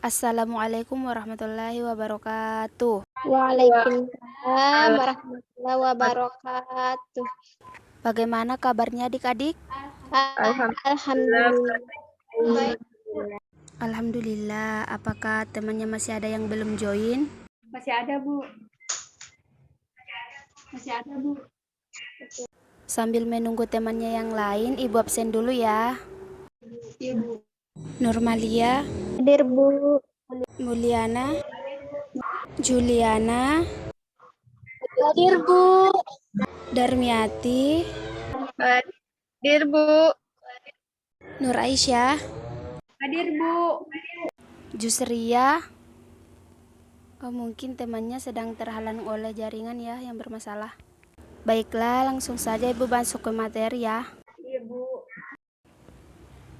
Assalamualaikum warahmatullahi wabarakatuh. Waalaikumsalam warahmatullahi wabarakatuh. Bagaimana kabarnya adik-adik? Alhamdulillah. Alhamdulillah. Apakah temannya masih ada yang belum join? Masih ada, Bu. Masih ada, Bu. Sambil menunggu temannya yang lain, Ibu absen dulu ya. Iya, Bu. Nurmalia, Hadir, Bu. Mulyana, Juliana, Hadir, Bu. Darmiati, Hadir, Bu. Nur Aisyah, Hadir, Bu. Jusria. Oh, mungkin temannya sedang terhalang oleh jaringan ya yang bermasalah. Baiklah, langsung saja Ibu masuk ke materi ya. Iya, Bu.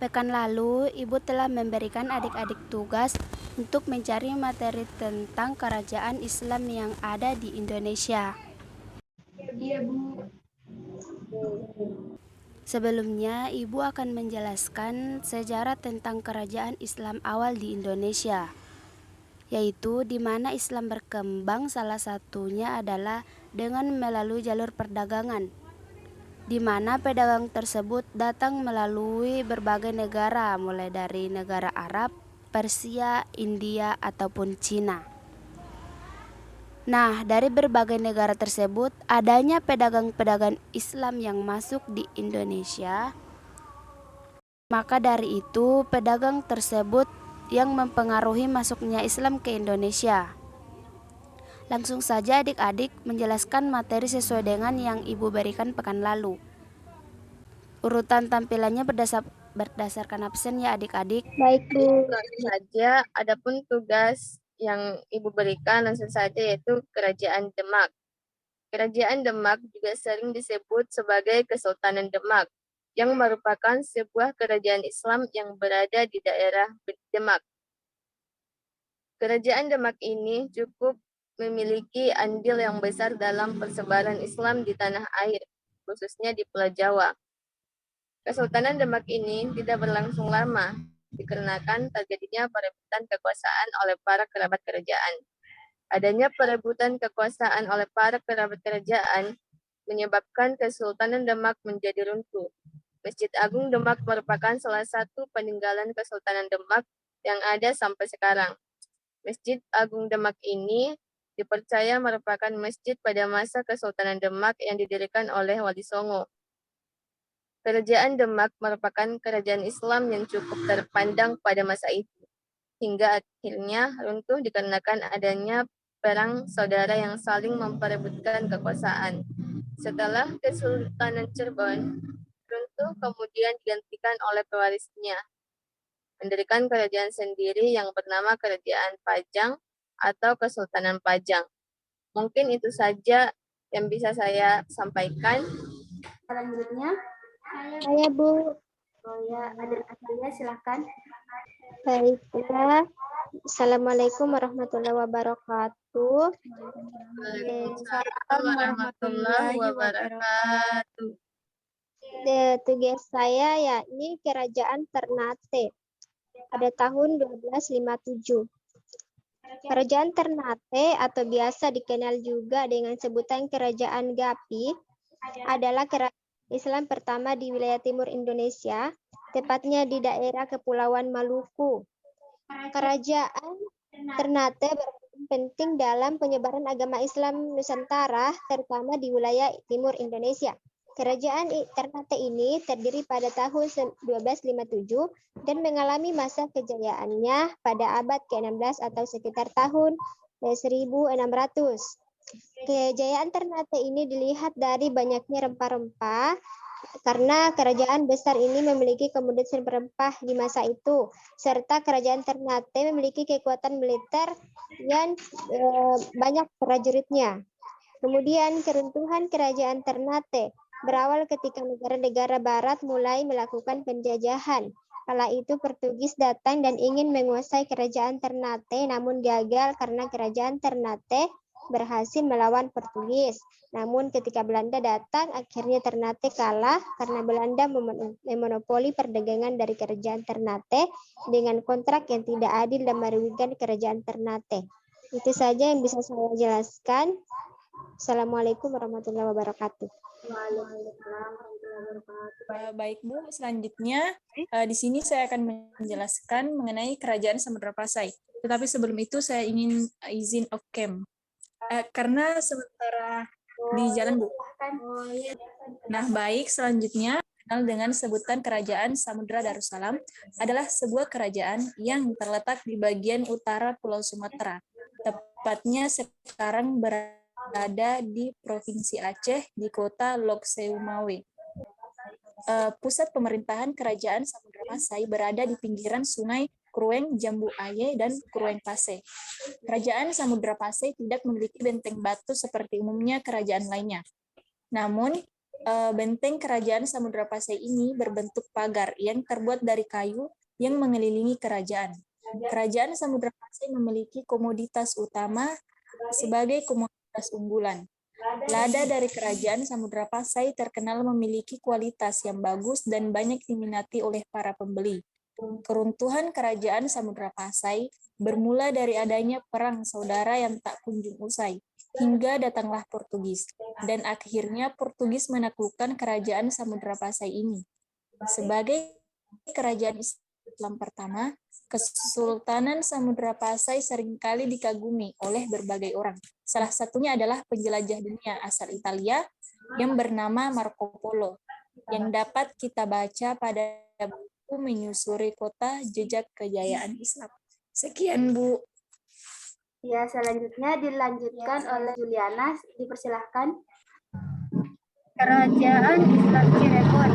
Pekan lalu, Ibu telah memberikan adik-adik tugas untuk mencari materi tentang kerajaan Islam yang ada di Indonesia. Iya, Bu. Sebelumnya, Ibu akan menjelaskan sejarah tentang kerajaan Islam awal di Indonesia, yaitu di mana Islam berkembang. Salah satunya adalah dengan melalui jalur perdagangan, di mana pedagang tersebut datang melalui berbagai negara, mulai dari negara Arab, Persia, India, ataupun Cina. Nah, dari berbagai negara tersebut, adanya pedagang-pedagang Islam yang masuk di Indonesia. Maka dari itu, pedagang tersebut yang mempengaruhi masuknya Islam ke Indonesia. Langsung saja adik-adik menjelaskan materi sesuai dengan yang Ibu berikan pekan lalu. Urutan tampilannya berdasarkan absen ya adik-adik. Baik, Bu. Saja, adapun tugas yang Ibu berikan langsung saja yaitu Kerajaan Demak. Kerajaan Demak juga sering disebut sebagai Kesultanan Demak, yang merupakan sebuah kerajaan Islam yang berada di daerah Demak. Kerajaan Demak ini cukup memiliki andil yang besar dalam persebaran Islam di tanah air, khususnya di Pulau Jawa. Kesultanan Demak ini tidak berlangsung lama, dikarenakan terjadinya perebutan kekuasaan oleh para kerabat kerajaan. Adanya perebutan kekuasaan oleh para kerabat kerajaan menyebabkan Kesultanan Demak menjadi runtuh. Masjid Agung Demak merupakan salah satu peninggalan Kesultanan Demak yang ada sampai sekarang. Masjid Agung Demak ini dipercaya merupakan masjid pada masa Kesultanan Demak yang didirikan oleh Wali Songo. Kerajaan Demak merupakan kerajaan Islam yang cukup terpandang pada masa itu, hingga akhirnya runtuh dikarenakan adanya perang saudara yang saling memperebutkan kekuasaan. Setelah Kesultanan Cirebon runtuh, kemudian digantikan oleh pewarisnya, mendirikan kerajaan sendiri yang bernama Kerajaan Pajang atau Kesultanan Pajang. Mungkin itu saja yang bisa saya sampaikan. Selanjutnya, Saya, Bu. ya adik Asalia silahkan. Baiklah. Assalamualaikum warahmatullahi wabarakatuh. Waalaikumsalam warahmatullahi wabarakatuh. Tugas saya yakni Kerajaan Ternate pada tahun 1257. Kerajaan Ternate atau biasa dikenal juga dengan sebutan Kerajaan Gapi adalah kerajaan Islam pertama di wilayah timur Indonesia, tepatnya di daerah Kepulauan Maluku. Kerajaan Ternate berperan penting dalam penyebaran agama Islam Nusantara, terutama di wilayah timur Indonesia. Kerajaan Ternate ini terdiri pada tahun 1257 dan mengalami masa kejayaannya pada abad ke-16 atau sekitar tahun 1600. Kejayaan Ternate ini dilihat dari banyaknya rempah-rempah, karena kerajaan besar ini memiliki komoditas rempah di masa itu, serta kerajaan Ternate memiliki kekuatan militer yang banyak prajuritnya. Kemudian keruntuhan kerajaan Ternate berawal ketika negara-negara barat mulai melakukan penjajahan. Kala itu Portugis datang dan ingin menguasai kerajaan Ternate, namun gagal karena kerajaan Ternate berhasil melawan Portugis. Namun ketika Belanda datang, akhirnya Ternate kalah karena Belanda memonopoli perdagangan dari kerajaan Ternate dengan kontrak yang tidak adil dan merugikan kerajaan Ternate. Itu saja yang bisa saya jelaskan. Assalamualaikum warahmatullahi wabarakatuh. Baik Bu, selanjutnya di sini saya akan menjelaskan mengenai Kerajaan Samudra Pasai. Tetapi sebelum itu saya ingin izin off cam. Karena sementara di jalan Bu. Nah baik, selanjutnya kenal dengan sebutan Kerajaan Samudra Darussalam adalah sebuah kerajaan yang terletak di bagian utara Pulau Sumatera. Tepatnya sekarang berada di Provinsi Aceh di kota Lok Seumawe. Pusat pemerintahan Kerajaan Samudra Pasai berada di pinggiran Sungai Krueng Jambu Aye dan Krueng Pasai. Kerajaan Samudra Pasai tidak memiliki benteng batu seperti umumnya kerajaan lainnya. Namun, benteng Kerajaan Samudra Pasai ini berbentuk pagar yang terbuat dari kayu yang mengelilingi kerajaan. Kerajaan Samudra Pasai memiliki komoditas utama sebagai komoditas unggulan. Lada dari Kerajaan Samudra Pasai terkenal memiliki kualitas yang bagus dan banyak diminati oleh para pembeli. Keruntuhan Kerajaan Samudra Pasai bermula dari adanya perang saudara yang tak kunjung usai, hingga datanglah Portugis, dan akhirnya Portugis menaklukkan Kerajaan Samudra Pasai ini. Sebagai kerajaan Islam pertama, Kesultanan Samudra Pasai seringkali dikagumi oleh berbagai orang. Salah satunya adalah penjelajah dunia asal Italia yang bernama Marco Polo, yang dapat kita baca pada buku Menyusuri Kota Jejak Kejayaan Islam. Sekian, Bu. Ya, selanjutnya dilanjutkan oleh Juliana. Dipersilahkan. Kerajaan Islam Cirebon.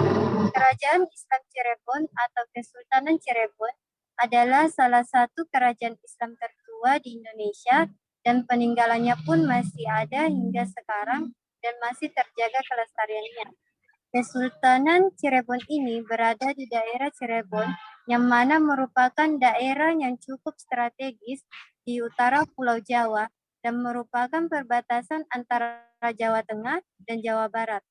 Kerajaan Islam Cirebon atau Kesultanan Cirebon adalah salah satu kerajaan Islam tertua di Indonesia dan peninggalannya pun masih ada hingga sekarang dan masih terjaga kelestariannya. Kesultanan Cirebon ini berada di daerah Cirebon yang mana merupakan daerah yang cukup strategis di utara Pulau Jawa dan merupakan perbatasan antara Jawa Tengah dan Jawa Barat.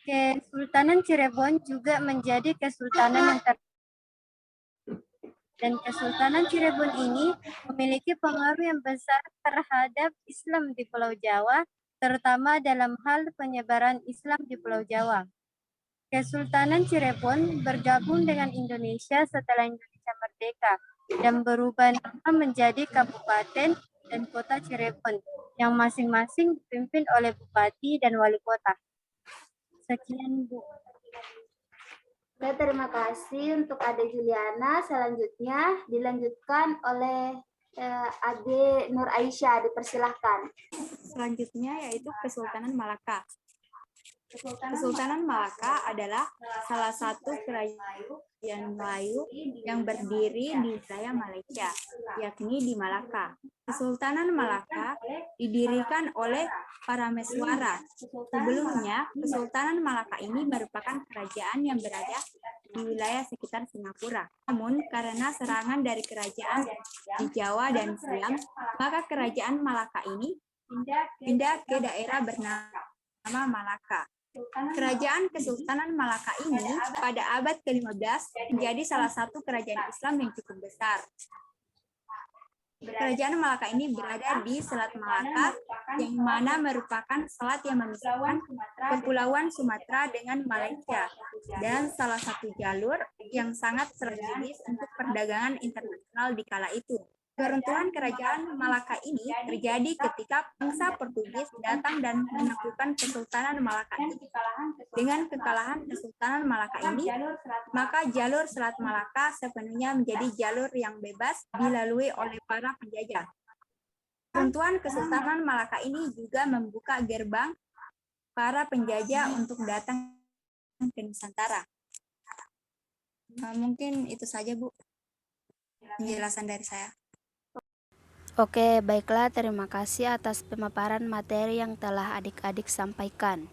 Kesultanan Cirebon juga menjadi kesultanan yang dan Kesultanan Cirebon ini memiliki pengaruh yang besar terhadap Islam di Pulau Jawa, terutama dalam hal penyebaran Islam di Pulau Jawa. Kesultanan Cirebon bergabung dengan Indonesia setelah Indonesia merdeka dan berubah nama menjadi Kabupaten dan Kota Cirebon, yang masing-masing dipimpin oleh Bupati dan Wali Kota. Sekian, Bu. Oke, terima kasih untuk Ade Juliana. Selanjutnya dilanjutkan oleh Ade Nur Aisyah. Dipersilahkan. Selanjutnya yaitu Kesultanan Malaka. Kesultanan Malaka adalah salah satu kerajaan Melayu yang berdiri di wilayah Malaysia, yakni di Malaka. Kesultanan Malaka didirikan oleh Parameswara. Sebelumnya, Kesultanan Malaka ini merupakan kerajaan yang berada di wilayah sekitar Singapura. Namun, karena serangan dari kerajaan di Jawa dan Siam, maka kerajaan Malaka ini pindah ke daerah bernama Malaka. Kerajaan Kesultanan Malaka ini pada abad ke-15 menjadi salah satu kerajaan Islam yang cukup besar. Kerajaan Malaka ini berada di Selat Malaka, yang mana merupakan selat yang memisahkan Kepulauan Sumatera dengan Malaysia, dan salah satu jalur yang sangat strategis untuk perdagangan internasional di kala itu. Keruntuhan Kerajaan Malaka ini terjadi ketika bangsa Portugis datang dan menaklukkan Kesultanan Malaka ini. Dengan kekalahan Kesultanan Malaka ini, maka jalur Selat Malaka sepenuhnya menjadi jalur yang bebas dilalui oleh para penjajah. Keruntuhan Kesultanan Malaka ini juga membuka gerbang para penjajah untuk datang ke Nusantara. Mungkin itu saja, Bu, penjelasan dari saya. Oke, baiklah, terima kasih atas pemaparan materi yang telah adik-adik sampaikan.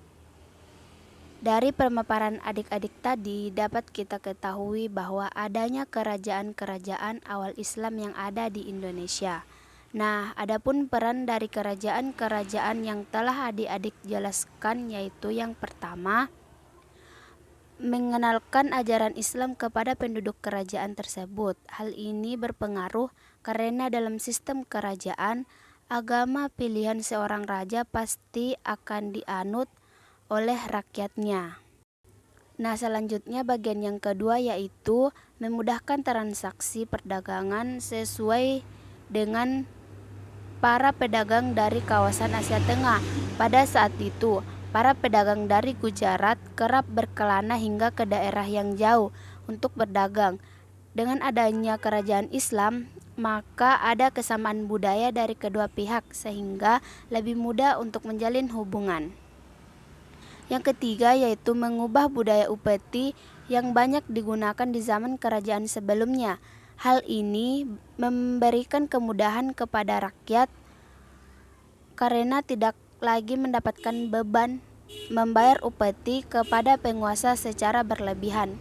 Dari pemaparan adik-adik tadi dapat kita ketahui bahwa adanya kerajaan-kerajaan awal Islam yang ada di Indonesia. Nah, adapun peran dari kerajaan-kerajaan yang telah adik-adik jelaskan yaitu yang pertama, mengenalkan ajaran Islam kepada penduduk kerajaan tersebut. Hal ini berpengaruh karena dalam sistem kerajaan, agama pilihan seorang raja pasti akan dianut oleh rakyatnya. Nah, selanjutnya bagian yang kedua yaitu memudahkan transaksi perdagangan sesuai dengan para pedagang dari kawasan Asia Tengah. Pada saat itu, para pedagang dari Gujarat kerap berkelana hingga ke daerah yang jauh untuk berdagang. Dengan adanya kerajaan Islam, maka ada kesamaan budaya dari kedua pihak sehingga lebih mudah untuk menjalin hubungan. Yang ketiga yaitu mengubah budaya upeti yang banyak digunakan di zaman kerajaan sebelumnya. Hal ini memberikan kemudahan kepada rakyat karena tidak lagi mendapatkan beban membayar upeti kepada penguasa secara berlebihan.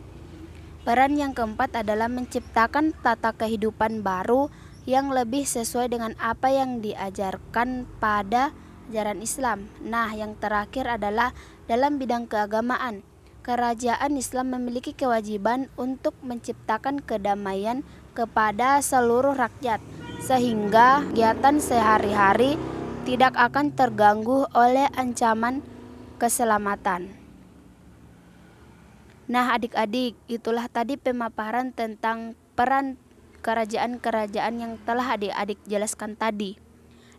Peran yang keempat adalah menciptakan tata kehidupan baru yang lebih sesuai dengan apa yang diajarkan pada ajaran Islam. Nah, yang terakhir adalah dalam bidang keagamaan. Kerajaan Islam memiliki kewajiban untuk menciptakan kedamaian kepada seluruh rakyat, sehingga kegiatan sehari-hari tidak akan terganggu oleh ancaman keselamatan. Nah, adik-adik, itulah tadi pemaparan tentang peran kerajaan-kerajaan yang telah adik-adik jelaskan tadi.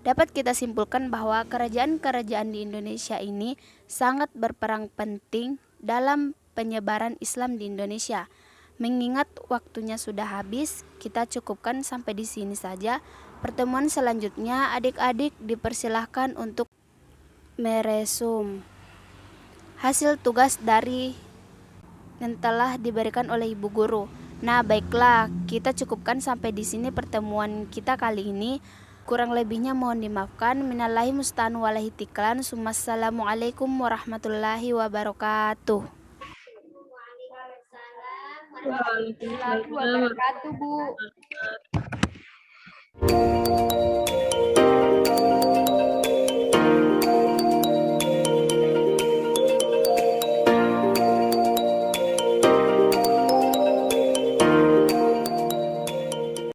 Dapat kita simpulkan bahwa kerajaan-kerajaan di Indonesia ini sangat berperan penting dalam penyebaran Islam di Indonesia. Mengingat waktunya sudah habis, kita cukupkan sampai di sini saja. Pertemuan selanjutnya adik-adik dipersilahkan untuk meresum hasil tugas dari yang telah diberikan oleh ibu guru. Nah, baiklah, kita cukupkan sampai di sini pertemuan kita kali ini. Kurang lebihnya mohon dimaafkan. Minallahi musta'an walahi tiklan. Assalamualaikum warahmatullahi wabarakatuh. Waalaikumsalam. wabarakatuh, Bu.